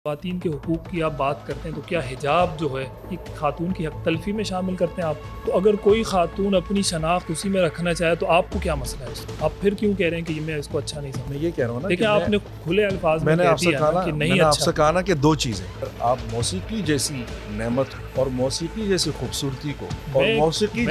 خواتین کے حقوق کی آپ بات کرتے ہیں تو کیا حجاب جو ہے ایک خاتون کی حق تلفی میں شامل کرتے ہیں آپ؟ تو اگر کوئی خاتون اپنی شناخت اسی میں رکھنا چاہے تو آپ کو کیا مسئلہ ہے اس میں؟ آپ پھر کیوں کہہ رہے ہیں کہ میں اس کو اچھا نہیں سمجھتا؟ میں یہ کہہ رہا ہوں نا، لیکن آپ نے کھلے الفاظ میں کہہ دیا نا کہ نہیں آپ سے اچھا۔ کہا نا کہ دو چیزیں، آپ موسیقی جیسی نعمت اور موسیقی جیسی خوبصورتی کو اور موسیقی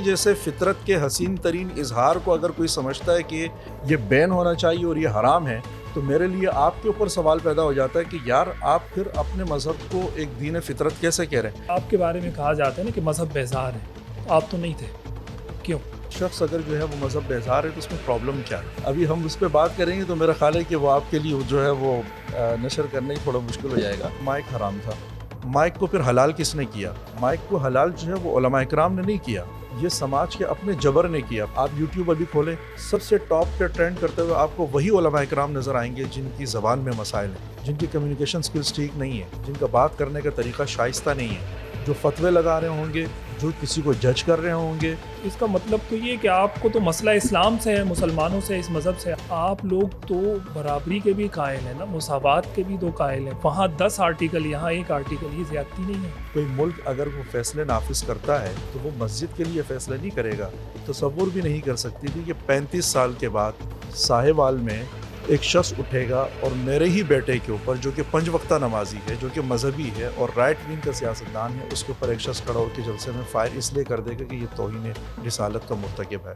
جیسے فطرت کے حسین ترین اظہار کو اگر کوئی سمجھتا ہے کہ یہ بین ہونا چاہیے اور یہ حرام ہے، تو میرے لیے آپ کے اوپر سوال پیدا ہو جاتا ہے کہ یار آپ پھر اپنے مذہب کو ایک دین فطرت کیسے کہہ رہے ہیں؟ آپ کے بارے میں کہا جاتا ہے نا کہ مذہب بیزار ہے، تو آپ تو نہیں تھے، کیوں؟ شخص اگر جو ہے وہ مذہب بیزار ہے تو اس میں پرابلم کیا ہے؟ ابھی ہم اس پہ بات کریں گے تو میرا خیال ہے کہ وہ آپ کے لیے جو ہے وہ نشر کرنا ہی تھوڑا مشکل ہو جائے گا۔ مائک حرام تھا، مائک کو پھر حلال کس نے کیا؟ مائک کو حلال جو ہے وہ علماء اکرام نے نہیں کیا، یہ سماج کے اپنے جبر نے کیا۔ آپ یوٹیوب ابھی کھولیں، سب سے ٹاپ پہ ٹرینڈ کرتے ہوئے آپ کو وہی علماء اکرام نظر آئیں گے جن کی زبان میں مسائل ہیں، جن کی کمیونیکیشن سکلز ٹھیک نہیں ہیں، جن کا بات کرنے کا طریقہ شائستہ نہیں ہے، جو فتوے لگا رہے ہوں گے، جو کسی کو جج کر رہے ہوں گے۔ اس کا مطلب تو یہ کہ آپ کو تو مسئلہ اسلام سے ہے، مسلمانوں سے، اس مذہب سے۔ آپ لوگ تو برابری کے بھی قائل ہیں نا، مساوات کے بھی تو قائل ہیں۔ وہاں 10 آرٹیکل، یہاں 1 آرٹیکل، یہ زیادتی نہیں ہے؟ کوئی ملک اگر وہ فیصلے نافذ کرتا ہے تو وہ مسجد کے لیے فیصلے نہیں کرے گا۔ تصور بھی نہیں کر سکتی تھی کہ 35 سال کے بعد ساہیوال میں ایک شخص اٹھے گا اور میرے ہی بیٹے کے اوپر، جو کہ 5 وقتہ نمازی ہے، جو کہ مذہبی ہے اور رائٹ ونگ کا سیاستدان ہے، اس کے اوپر ایک شخص کھڑا ہو کے جلسے میں فائر اس لیے کر دے گا کہ یہ توہین رسالت کا مرتکب ہے۔